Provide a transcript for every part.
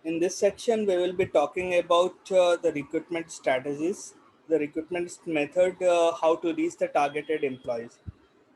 In this section, we will be talking about the recruitment strategies, the recruitment method, how to reach the targeted employees.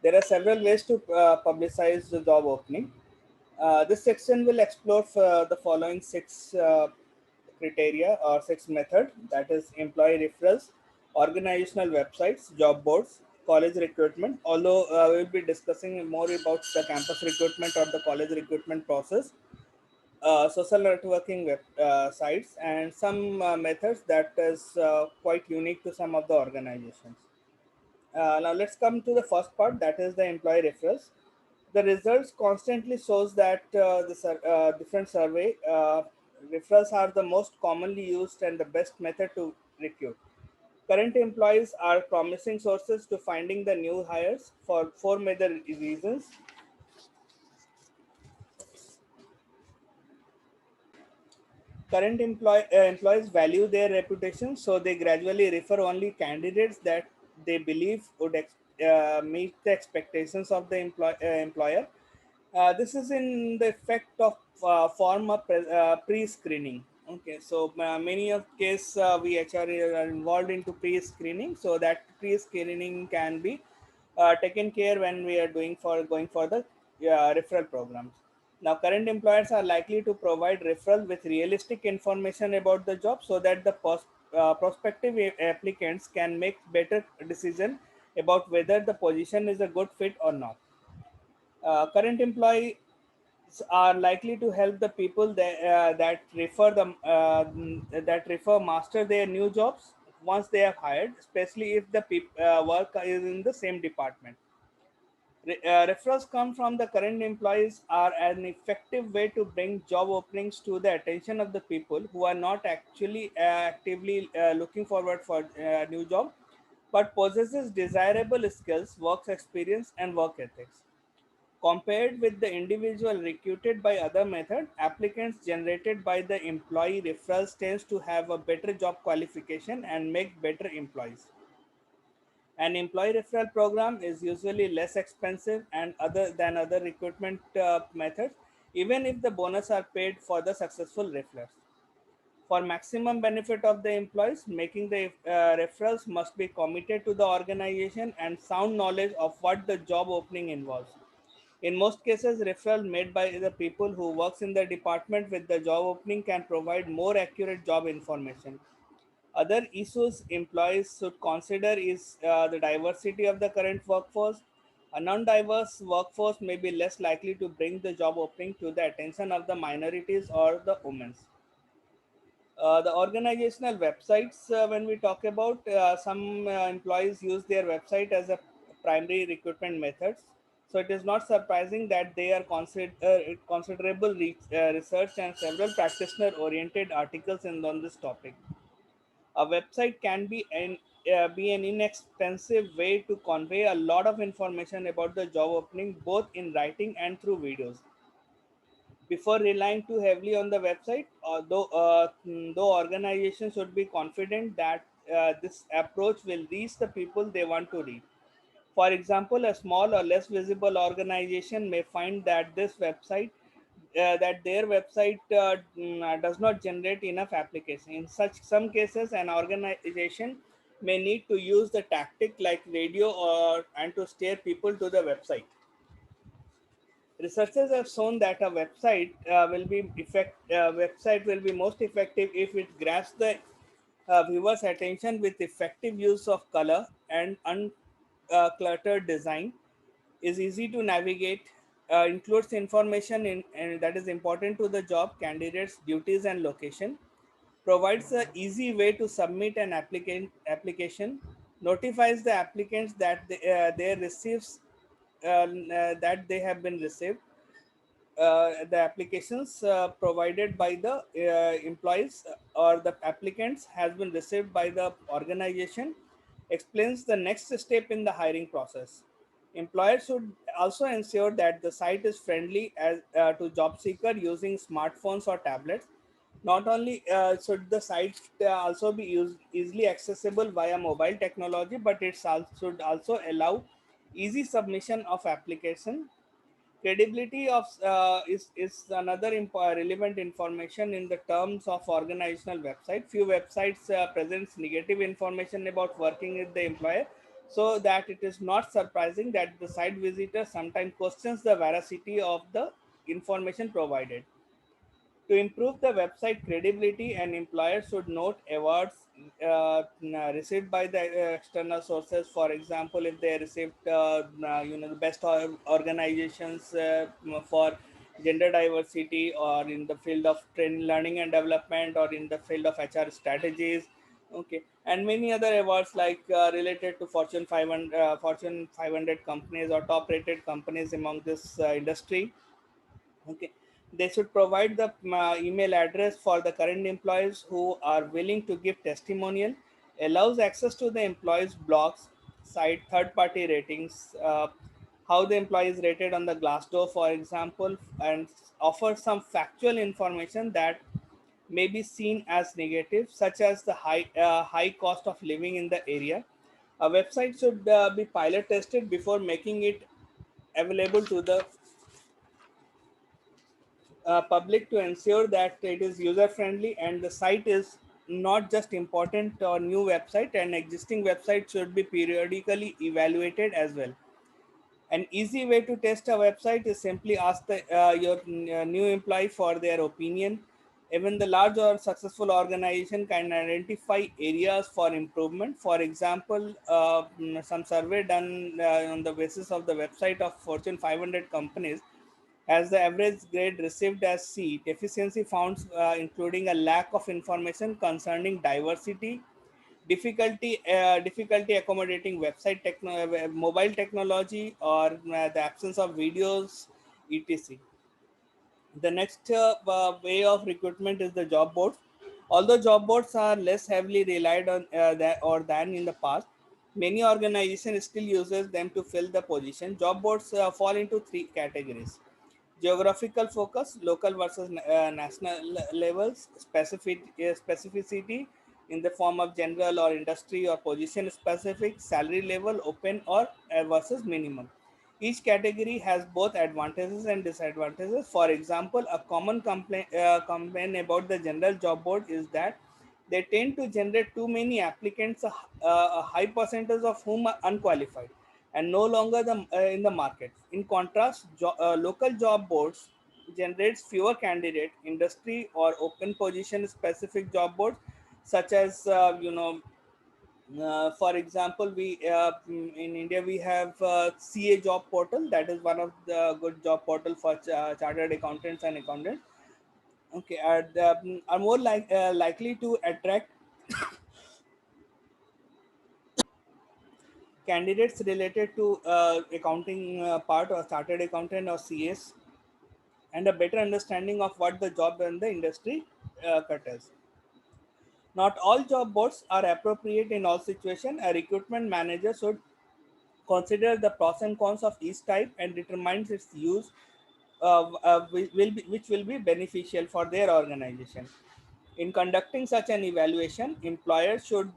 There are several ways to publicize the job opening. This section will explore the following six criteria or six method, that is employee referrals, organizational websites, job boards, college recruitment. Although we will be discussing more about the campus recruitment or the college recruitment process, social networking sites, and some methods that is quite unique to some of the organizations. Now let's come to the first part, that is the employee referrals. The results constantly shows that different survey referrals are the most commonly used and the best method to recruit. Current employees are promising sources to finding the new hires for four major reasons. Employees value their reputation, so they gradually refer only candidates that they believe would meet the expectations of the employer. This is in the effect of form of pre-screening. Okay, so many of case we actually are involved into pre-screening, so that pre-screening can be taken care when we are doing for going for the referral programs. Now, current employers are likely to provide referral with realistic information about the job so that the prospective applicants can make better decision about whether the position is a good fit or not. Current employees are likely to help the people that refer master their new jobs once they are hired, especially if the work is in the same department. Referrals come from the current employees are an effective way to bring job openings to the attention of the people who are not actually actively looking forward for a new job, but possesses desirable skills, work experience, and work ethics. Compared with the individual recruited by other method, applicants generated by the employee referrals tends to have a better job qualification and make better employees. An employee referral program is usually less expensive and other than other recruitment methods, even if the bonus are paid for the successful referrals. For maximum benefit of the employees, making the referrals must be committed to the organization and sound knowledge of what the job opening involves. In most cases, referral made by the people who works in the department with the job opening can provide more accurate job information. Other issues employees should consider is the diversity of the current workforce. A non-diverse workforce may be less likely to bring the job opening to the attention of the minorities or the women. The organizational websites, when we talk about some employees use their website as a primary recruitment methods. So it is not surprising that they are considerable research and several practitioner oriented articles on this topic. A website can be an inexpensive way to convey a lot of information about the job opening, both in writing and through videos. Before relying too heavily on the website, though organizations should be confident that this approach will reach the people they want to reach. For example, a small or less visible organization may find that their website does not generate enough application. In such some cases, an organization may need to use the tactic like radio or and to steer people to the website. Researchers have shown that a website will be most effective if it grabs the viewer's attention with effective use of color and uncluttered design, is easy to navigate, includes information and that is important to the job candidates, duties, and location, provides an easy way to submit an application, notifies the applicants that they receives that they have been received the applications provided by the employees or the applicants has been received by the organization, explains the next step in the hiring process. Employers should also ensure that the site is friendly to job seeker using smartphones or tablets. Not only should the site also be easily accessible via mobile technology, but should also allow easy submission of application. Credibility of is another relevant information in the terms of organizational website. Few websites presents negative information about working with the employer, so that it is not surprising that the site visitor sometimes questions the veracity of the information provided. To improve the website credibility, an employer should note awards received by the external sources. For example, if they received, the best organizations for gender diversity, or in the field of training, learning and development, or in the field of HR strategies. Okay, and many other awards like related to Fortune 500 companies or top rated companies among this industry. Okay, they should provide the email address for the current employees who are willing to give testimonial, allows access to the employees' blogs, site third-party ratings, how the employee is rated on the Glassdoor, for example, and offer some factual information that may be seen as negative, such as the high cost of living in the area. A website should be pilot tested before making it available to the public to ensure that it is user friendly and the site is not just important or new website, and existing website should be periodically evaluated as well. An easy way to test a website is simply ask your new employee for their opinion. Even the large or successful organization can identify areas for improvement. For example, some survey done on the basis of the website of Fortune 500 companies has the average grade received as C. Deficiency found including a lack of information concerning diversity, difficulty accommodating mobile technology, or the absence of videos, etc. The next way of recruitment is the job boards. Although job boards are less heavily relied on than in the past, many organizations still uses them to fill the position. Job boards fall into three categories: geographical focus, local versus national levels; specificity in the form of general or industry or position specific; salary level, open or versus minimum. Each category has both advantages and disadvantages. For example, a common complaint about the general job board is that they tend to generate too many applicants, a high percentage of whom are unqualified and no longer in the market. In contrast, local job boards generates fewer candidate. Industry or open position specific job boards, such as for example, we in India we have CA job portal. That is one of the good job portal for chartered accountants and accountants. Okay, are more likely to attract candidates related to accounting part or chartered accountant or CS, and a better understanding of what the job and the industry cutters. Not all job boards are appropriate in all situations. A recruitment manager should consider the pros and cons of each type and determines its use, which will be beneficial for their organization. In conducting such an evaluation, employers should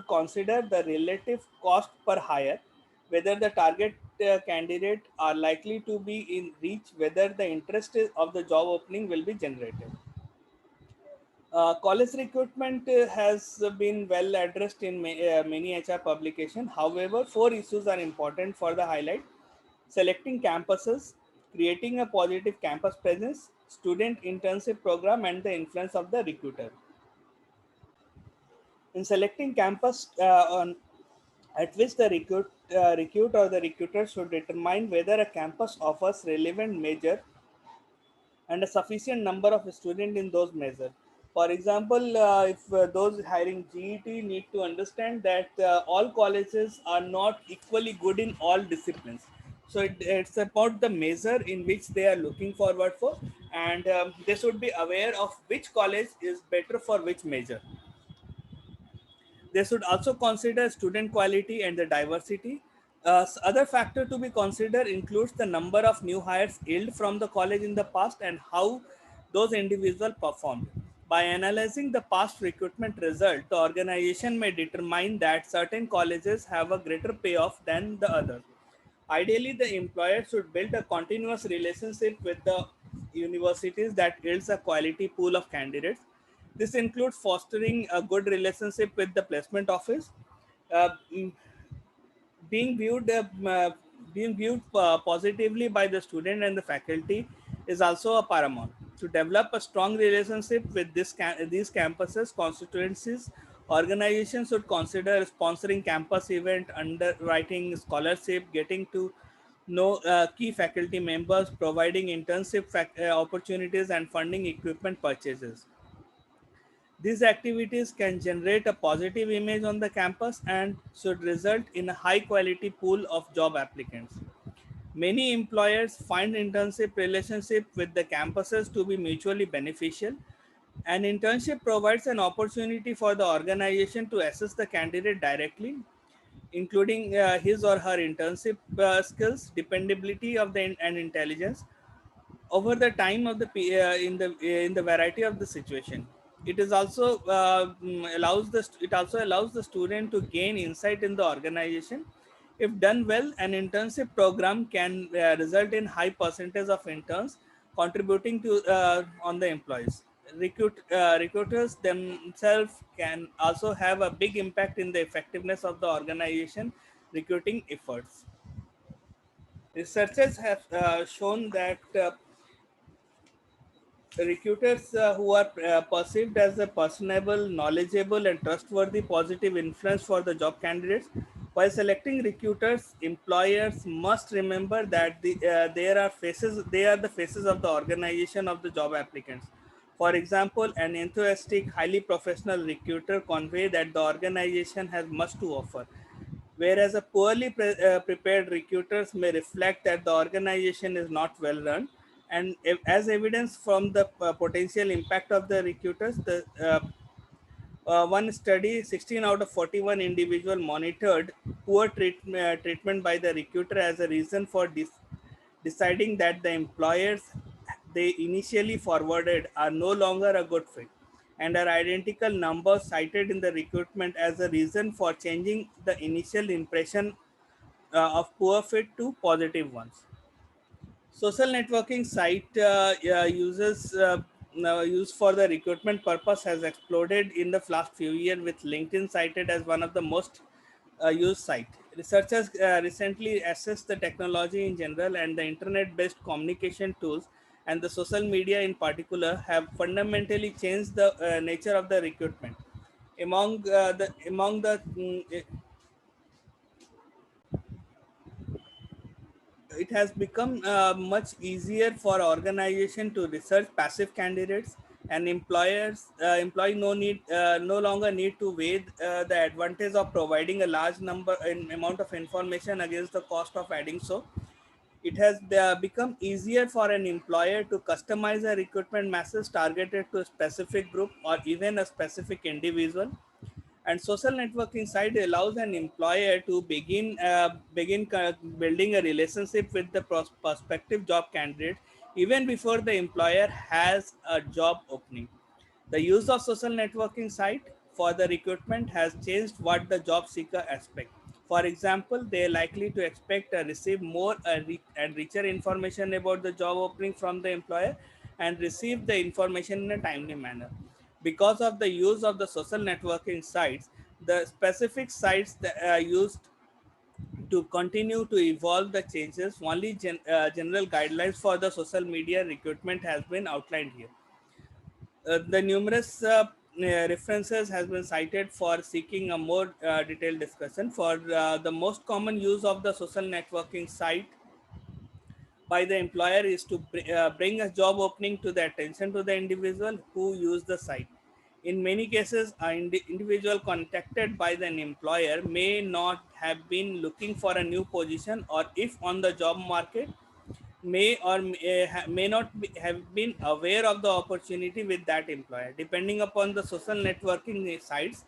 consider the relative cost per hire, whether the target candidate are likely to be in reach, whether the of the job opening will be generated. College recruitment has been well addressed in many HR publications. However, four issues are important for the highlight: selecting campuses, creating a positive campus presence, student internship program, and the influence of the recruiter. In selecting campus at which the recruit or the recruiter should determine whether a campus offers relevant major and a sufficient number of students in those measures. For example, if those hiring GET need to understand that all colleges are not equally good in all disciplines. So it's about the measure in which they are looking forward for, and they should be aware of which college is better for which major. They should also consider student quality and the diversity. Other factor to be considered includes the number of new hires yield from the college in the past and how those individuals performed. By analyzing the past recruitment result, the organization may determine that certain colleges have a greater payoff than the other. Ideally, the employer should build a continuous relationship with the universities that yields a quality pool of candidates. This includes fostering a good relationship with the placement office, uh, mm, being viewed uh, uh, positively by the student and the faculty is also a paramount. To develop a strong relationship with these campuses constituencies, organizations should consider sponsoring campus event, underwriting scholarship, getting to know key faculty members, providing internship opportunities, and funding equipment purchases. These activities can generate a positive image on the campus and should result in a high quality pool of job applicants. Many employers find internship relationship with the campuses to be mutually beneficial. An internship provides an opportunity for the organization to assess the candidate directly, including his or her internship skills, dependability of and intelligence over the time of the in the variety of the situation. It is also it also allows the student to gain insight in the organization. If done well, an internship program can result in high percentage of interns contributing to on the employees. Recruiters themselves can also have a big impact in the effectiveness of the organization recruiting efforts. Researchers have shown that recruiters who are perceived as a personable, knowledgeable, and trustworthy positive influence for the job candidates. While selecting recruiters, employers must remember that they are the faces of the organization of the job applicants. For example, an enthusiastic, highly professional recruiter convey that the organization has much to offer, whereas a poorly prepared recruiters may reflect that the organization is not well run. And as evidence from the potential impact of the recruiters, the one study, 16 out of 41 individual monitored poor treatment by the recruiter as a reason for deciding that the employers they initially forwarded are no longer a good fit, and are identical numbers cited in the recruitment as a reason for changing the initial impression of poor fit to positive ones. Social networking site uses used for the recruitment purpose has exploded in the last few years, with LinkedIn cited as one of the most used site. Researchers recently assessed the technology in general and the internet-based communication tools and the social media in particular have fundamentally changed the nature of the recruitment. Among the It has become much easier for organization to research passive candidates, and employee no longer need to weigh the advantage of providing a large number in amount of information against the cost of adding so. It has become easier for an employer to customize a recruitment message targeted to a specific group or even a specific individual. And social networking site allows an employer to building a relationship with the prospective job candidate even before the employer has a job opening. The use of social networking site for the recruitment has changed what the job seeker expect. For example, they are likely to expect to receive more and richer information about the job opening from the employer and receive the information in a timely manner. Because of the use of the social networking sites, the specific sites that are used to continue to evolve the changes. Only general guidelines for the social media recruitment has been outlined here. The numerous references has been cited for seeking a more detailed discussion. For the most common use of the social networking site by the employer is to bring a job opening to the attention to the individual who use the site. In many cases, an individual contacted by an employer may not have been looking for a new position, or if on the job market, may not have been aware of the opportunity with that employer. Depending upon the social networking sites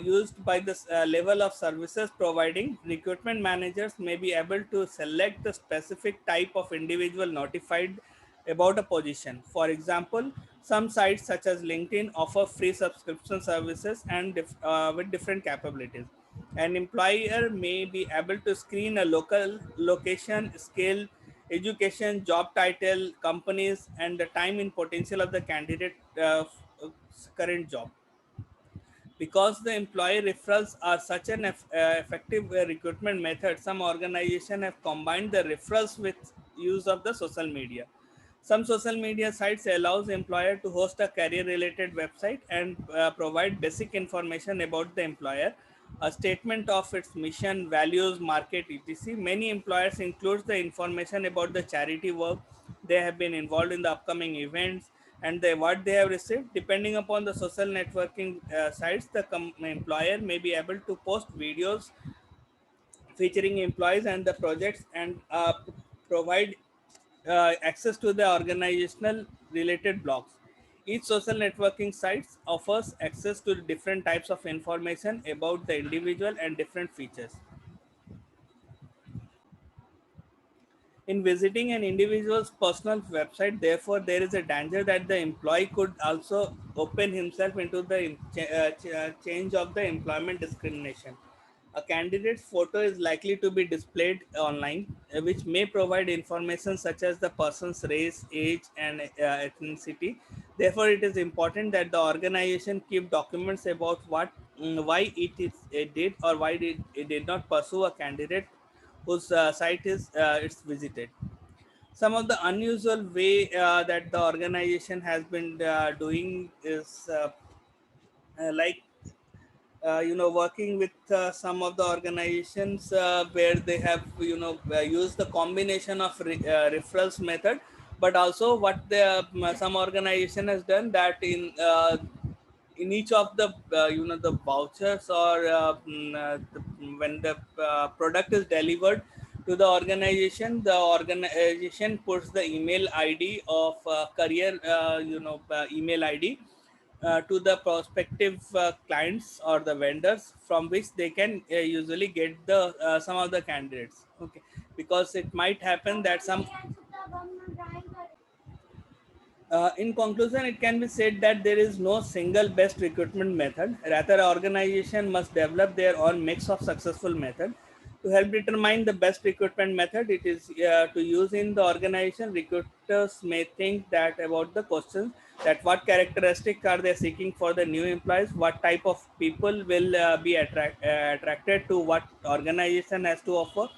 used by the level of services providing, recruitment managers may be able to select the specific type of individual notified about a position. For example, some sites such as LinkedIn offer free subscription services and with different capabilities. An employer may be able to screen a local location, skill, education, job title, companies, and the time and potential of the candidate current job. Because the employee referrals are such an effective recruitment method, some organizations have combined the referrals with use of the social media. Some social media sites allows employer to host a career related website and provide basic information about the employer, a statement of its mission, values, market, etc. Many employers includes the information about the charity work they have been involved in, the upcoming events, and the what they have received. Depending upon the social networking sites, the employer may be able to post videos featuring employees and the projects, and provide access to the organizational related blogs. Each social networking sites offers access to different types of information about the individual and different features. In visiting an individual's personal website, therefore, there is a danger that the employee could also open himself into the change of the employment discrimination. A candidate's photo is likely to be displayed online, which may provide information such as the person's race, age, and ethnicity. Therefore, it is important that the organization keep documents about why it did or why it did not pursue a candidate whose site is it's visited. Some of the unusual way that the organization has been doing is like working with some of the organizations where they have used the combination of referrals method, but also what the some organization has done that in each of the the vouchers or when the product is delivered to the organization puts the email id of career email id to the prospective clients or the vendors from which they can usually get the some of the candidates. Okay, because it might happen that some in conclusion, it can be said that there is no single best recruitment method. Rather, organization must develop their own mix of successful method. To help determine the best recruitment method, it is to use in the organization. Recruiters may think that about the questions that what characteristics are they seeking for the new employees, what type of people will be attracted to what organization has to offer,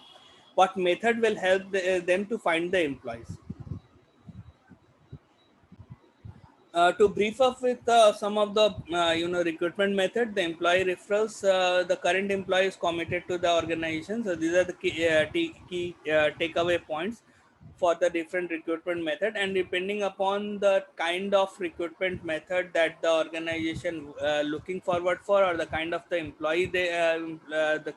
what method will help them to find the employees. To brief up with some of the recruitment method, the employee referrals. The current employee is committed to the organization, so these are the key takeaway points for the different recruitment method. And depending upon the kind of recruitment method that the organization looking forward for, or the kind of the employee they the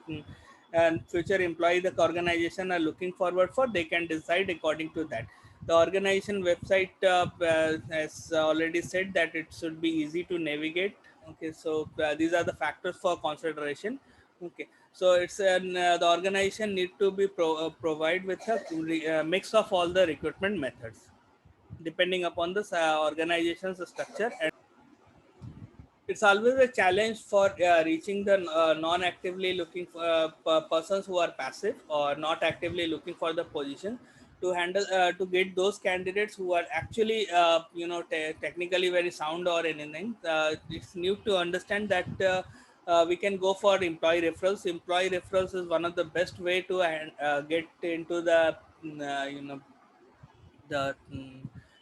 and future employee the organization are looking forward for, they can decide according to that. The organization website has already said that it should be easy to navigate. Okay, so these are the factors for consideration. Okay, so the organization need to be provide with a mix of all the recruitment methods depending upon the organization's structure. And it's always a challenge for reaching the non-actively looking for persons who are passive or not actively looking for the position, to handle to get those candidates who are actually technically very sound or anything. It's new to understand that we can go for employee referrals. Employee referrals is one of the best way to get into the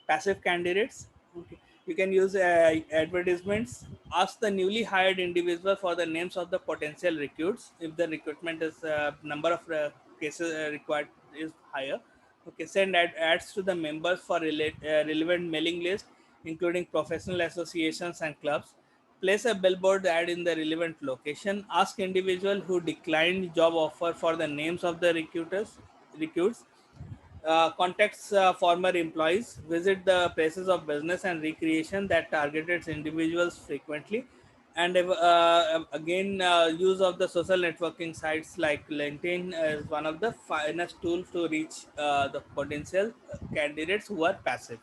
passive candidates. Okay. You can use advertisements. Ask the newly hired individual for the names of the potential recruits if the recruitment is number of cases required is higher. Okay, send ads to the members for relevant mailing list, including professional associations and clubs. Place a billboard ad in the relevant location. Ask individual who declined job offer for the names of the recruits. Contacts former employees, visit the places of business and recreation that targeted individuals frequently, and again, use of the social networking sites like LinkedIn is one of the finest tools to reach the potential candidates who are passive.